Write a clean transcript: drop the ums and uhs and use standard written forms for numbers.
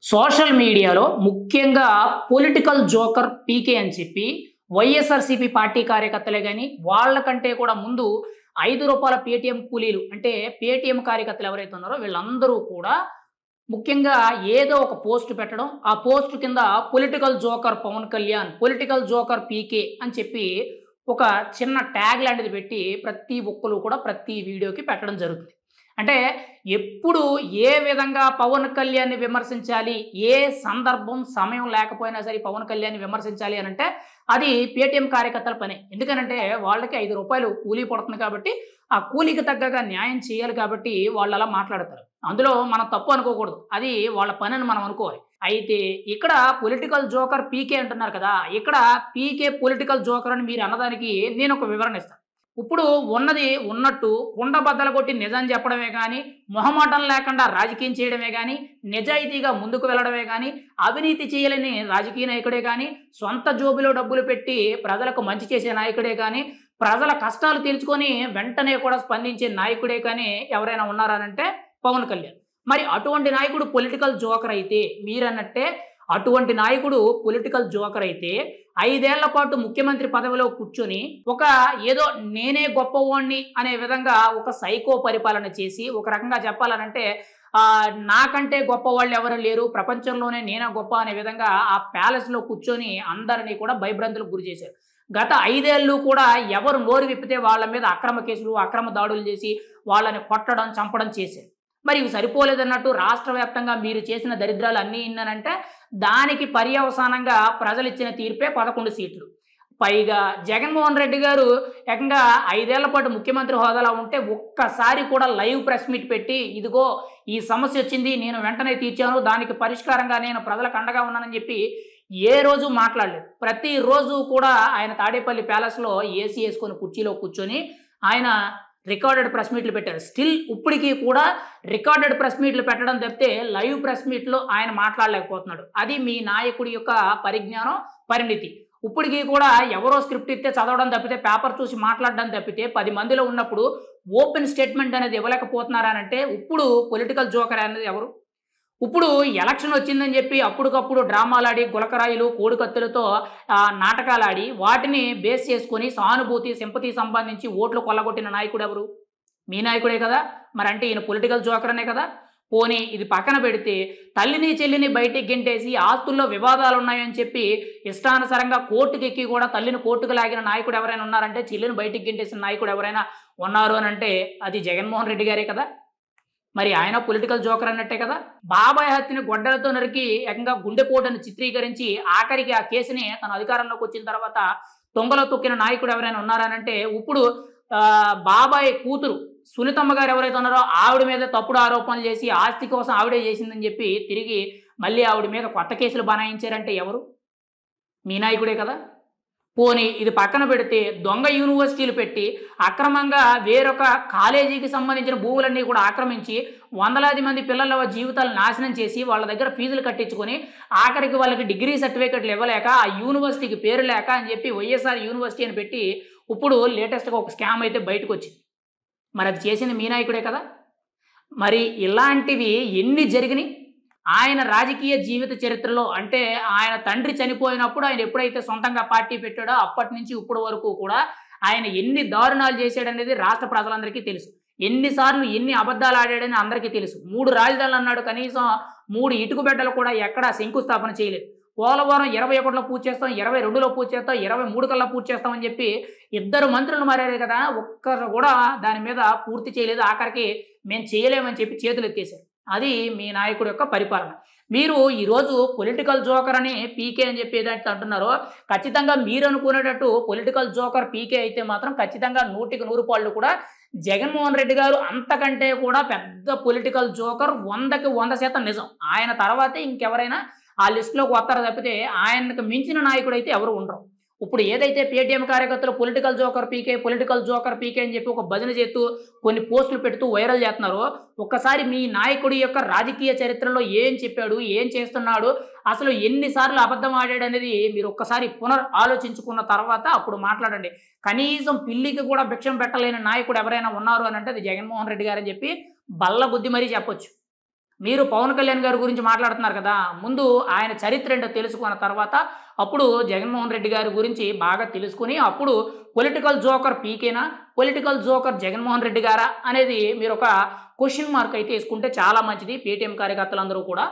Social మీడియాలో ముఖ్యంగా political joker PK అని చెప్పి వైఎస్ఆర్సీపీ పార్టీ కార్యకర్తలే గాని వాళ్ళకంటే కూడా ముందు రూ. 5 పేటీఎం కూలీలు అంటే పేటీఎం కార్యకర్తలు ఎవరైతే ఉన్నారో వీళ్ళందరూ కూడా ముఖ్యంగా ఏదో ఒక పోస్ట్ పెట్టడం, ఆ పోస్ట్ కింద political joker Pawan Kalyan, political joker PK అని చెప్పి ఒక చిన్న ట్యాగ్ లాంటిది పెట్టి ప్రతి ఒక్కరు కూడా ప్రతి వీడియోకి పెట్టడం జరుగుతుంది. అంటే ఎప్పుడు ఏ విధంగా పవన్ కళ్యాణ్‌ని విమర్శించాలి, ఏ సందర్భం, సమయం లేకపోయినా సరే పవన్ కళ్యాణ్‌ని విమర్శించాలి అనంటే అది పేటీఎం కార్యకర్తల పనే. ఎందుకనంటే వాళ్ళకి రూ. 5 కూలీ పడుతుంది కాబట్టి, ఆ కూలీకి తగ్గగా న్యాయం చేయాలి కాబట్టి వాళ్ళలా మాట్లాడతారు. అందులో మనం తప్పు అనుకోకూడదు. అది వాళ్ళ పనని మనం అనుకోవాలి. అయితే ఇక్కడ పొలిటికల్ జోకర్ పీకే అంటున్నారు కదా! ఇక్కడ పీకే పొలిటికల్ జోకర్ అని మీరు అన్నదానికి నేనొక వివరణ ఇస్తాను. ఇప్పుడు ఉన్నది ఉన్నట్టు కుండ బద్దలు కొట్టి నిజం చెప్పడమే గాని, మొహమాటం లేకుండా రాజకీయం చేయడమే గాని, నిజాయితీగా ముందుకు వెళ్ళడమే గాని, అవినీతి చేయలేని రాజకీయ నాయకుడే గాని, సొంత జోబులో డబ్బులు పెట్టి ప్రజలకు మంచి చేసే నాయకుడే గాని, ప్రజల కష్టాలు తీర్చుకొని వెంటనే కూడా స్పందించే నాయకుడే కానీ ఎవరైనా ఉన్నారనంటే పవన్ కళ్యాణ్. మరి అటువంటి నాయకుడు పొలిటికల్ జోకర్ అయితే మీరన్నట్టే అటువంటి నాయకుడు పొలిటికల్ జోకర్ అయితే 5 ఏళ్ల పాటు ముఖ్యమంత్రి పదవిలో కూర్చొని ఒక ఏదో నేనే గొప్పవాణ్ణి అనే విధంగా ఒక సైకో పరిపాలన చేసి ఒక రకంగా చెప్పాలనంటే నాకంటే గొప్పవాళ్ళు ఎవరు లేరు, ప్రపంచంలోనే నేనే గొప్ప అనే విధంగా ఆ ప్యాలెస్‌లో కూర్చొని అందరిని కూడా భయభ్రాంతులకు గురి చేశారు. గత 5 ఏళ్ళు కూడా ఎవరు నోరు విప్పితే వాళ్ళ మీద అక్రమ కేసులు, అక్రమ దాడులు చేసి వాళ్ళని కొట్టడం, చంపడం చేశారు. మరి ఇవి సరిపోలేదన్నట్టు రాష్ట్ర వ్యాప్తంగా మీరు చేసిన దరిద్రాలు అన్నీ ఇన్నానంటే దానికి పర్యవసానంగా ప్రజలిచ్చిన తీర్పే 11 సీట్లు. పైగా జగన్మోహన్ రెడ్డి గారు ఏకంగా 5 ఏళ్ల పాటు ముఖ్యమంత్రి హోదాలో ఉంటే ఒక్కసారి కూడా లైవ్ ప్రెస్ మీట్ పెట్టి ఇదిగో ఈ సమస్య వచ్చింది, నేను వెంటనే తీర్చాను, దానికి పరిష్కారంగా నేను ప్రజలకు అండగా ఉన్నానని చెప్పి ఏ రోజు మాట్లాడలేదు. ప్రతిరోజు కూడా ఆయన తాడేపల్లి ప్యాలెస్‌లో ఏసీ యేసుకొని కుర్చీలో కూర్చొని ఆయన రికార్డెడ్ ప్రెస్ మీట్లు పెట్టారు. స్టిల్ ఇప్పటికీ కూడా రికార్డెడ్ ప్రెస్ మీట్లు పెట్టడం తప్పితే లైవ్ ప్రెస్ మీట్‌లో ఆయన మాట్లాడలేకపోతున్నాడు. అది మీ నాయకుడి యొక్క పరిజ్ఞానం, పరిణితి. ఇప్పటికీ కూడా ఎవరో స్క్రిప్ట్ ఇస్తే చదవడం తప్పితే, పేపర్ చూసి మాట్లాడడం తప్పితే 10 మందిలో ఉన్నప్పుడు ఓపెన్ స్టేట్మెంట్ అనేది ఇవ్వలేకపోతున్నారనంటే ఇప్పుడు పొలిటికల్ జోకర్ అనేది ఎవరు? ఇప్పుడు ఎలక్షన్ వచ్చిందని చెప్పి అప్పటికప్పుడు డ్రామాలాడి, గులకరాయిలు, కోడికత్తులతో నాటకాలాడి వాటిని బేస్ చేసుకొని సానుభూతి, సింపతి సంపాదించి ఓట్లు కొల్లగొట్టిన నాయకుడు ఎవరు? మీ నాయకుడే కదా! మరంటే ఈయన పొలిటికల్ జోకర్ అనే కదా! పోనీ ఇది పక్కన పెడితే తల్లిని, చెల్లిని బయటికి గెంటేసి ఆస్తుల్లో వివాదాలున్నాయని చెప్పి ఇష్టానుసారంగా కోర్టుకెక్కి కూడా తల్లిని కోర్టుకు లాగిన నాయకుడు ఎవరైనా ఉన్నారంటే, చెల్లిని బయటికి గెంటేసిన నాయకుడు ఎవరైనా ఉన్నారు అనంటే అది జగన్మోహన్ రెడ్డి గారే కదా! మరి ఆయన పొలిటికల్ జోకర్ అన్నట్టే కదా! బాబాయ్ హత్యని గొడ్డలతో నరికి ఏకంగా గుండెపోటుని చిత్రీకరించి ఆఖరికి ఆ కేసుని తన అధికారంలోకి వచ్చిన తర్వాత తొంగలో తొక్కిన నాయకుడు ఎవరైనా ఉన్నారనంటే ఇప్పుడు బాబాయ్ కూతురు సునీతమ్మ గారు ఎవరైతే ఉన్నారో ఆవిడ మీద తప్పుడు ఆరోపణలు చేసి ఆస్తి కోసం ఆవిడే చేసిందని చెప్పి తిరిగి మళ్ళీ ఆవిడ మీద కొత్త కేసులు బనాయించారంటే ఎవరు? మీ నాయకుడే కదా! పోనీ ఇది పక్కన పెడితే దొంగ యూనివర్సిటీలు పెట్టి అక్రమంగా వేరొక కాలేజీకి సంబంధించిన భూములన్నీ కూడా ఆక్రమించి వందలాది మంది పిల్లల జీవితాలు నాశనం చేసి వాళ్ళ దగ్గర ఫీజులు కట్టించుకొని ఆఖరికి వాళ్ళకి డిగ్రీ సర్టిఫికెట్లు ఇవ్వలేక ఆ యూనివర్సిటీకి పేరు లేక అని చెప్పి వైఎస్ఆర్ యూనివర్సిటీ అని పెట్టి ఇప్పుడు లేటెస్ట్‌గా ఒక స్కామ్ అయితే బయటకు వచ్చింది. మరి అది చేసింది మీ నాయకుడే కదా! మరి ఇలాంటివి ఎన్ని జరిగినాయి? ఆయన రాజకీయ జీవిత చరిత్రలో అంటే ఆయన తండ్రి చనిపోయినప్పుడు ఆయన ఎప్పుడైతే సొంతంగా పార్టీ పెట్టాడో అప్పటి నుంచి ఇప్పటి వరకు కూడా ఆయన ఎన్ని దారుణాలు చేశాడనేది రాష్ట్ర ప్రజలందరికీ తెలుసు. ఎన్నిసార్లు ఎన్ని అబద్ధాలు ఆడాడని అందరికీ తెలుసు. 3 రాజధానులు అన్నాడు, కనీసం 3 ఇటుక బిడ్డలు కూడా ఎక్కడా శంకుస్థాపన చేయలేదు. పోలవరం 21లో పూర్తి చేస్తాం, 22లో పూర్తి చేస్తాం, 23 కల్లా పూర్తి చేస్తామని చెప్పి 2 మంత్రులు మారారు కదా! ఒక్కరు కూడా దాని మీద పూర్తి చేయలేదు. ఆఖరికి మేము చేయలేమని చెప్పి చేతులు ఎత్తేసారు. అది మీ నాయకుడి యొక్క పరిపాలన. మీరు ఈరోజు పొలిటికల్ జోకర్ అని పీకే అని చెప్పి ఏదైతే అంటున్నారో ఖచ్చితంగా మీరు అనుకునేటట్టు పొలిటికల్ జోకర్ పీకే అయితే మాత్రం ఖచ్చితంగా 100కి 100 పాళ్ళు కూడా జగన్మోహన్ రెడ్డి గారు అంతకంటే కూడా పెద్ద పొలిటికల్ జోకర్ 100కి 100% నిజం. ఆయన తర్వాతే ఇంకెవరైనా ఆ లిస్టులోకి వస్తారు తప్పితే ఆయనకు మించిన నాయకుడు అయితే ఎవరు ఉండరు. ఇప్పుడు ఏదైతే పేటీఎం కార్యకర్తలు పొలిటికల్ జోకర్ పీకే అని చెప్పి ఒక భజన చేస్తూ కొన్ని పోస్టులు పెడుతూ వైరల్ చేస్తున్నారో ఒక్కసారి మీ నాయకుడి యొక్క రాజకీయ చరిత్రలో ఏం చెప్పాడు, ఏం చేస్తున్నాడు, అసలు ఎన్నిసార్లు అబద్ధం ఆడాడు అనేది మీరు ఒక్కసారి ఆలోచించుకున్న తర్వాత అప్పుడు మాట్లాడండి. కనీసం పిల్లికి కూడా భిక్షం పెట్టలేని నాయకుడు ఎవరైనా ఉన్నారు అని అంటే అది జగన్మోహన్ రెడ్డి గారని చెప్పి బల్ల బుద్ధి మరీ చెప్పొచ్చు. మీరు పవన్ కళ్యాణ్ గారి గురించి మాట్లాడుతున్నారు కదా! ముందు ఆయన చరిత్ర ఏంటో తెలుసుకున్న తర్వాత, అప్పుడు జగన్మోహన్ రెడ్డి గారి గురించి బాగా తెలుసుకొని, అప్పుడు పొలిటికల్ జోకర్ పీకేనా? పొలిటికల్ జోకర్ జగన్మోహన్ రెడ్డి గారా? అనేది మీరొక క్వెషన్ మార్క్ అయితే యేసుకుంటే చాలా మంచిది పేటీఎం కార్యకర్తలందరూ కూడా.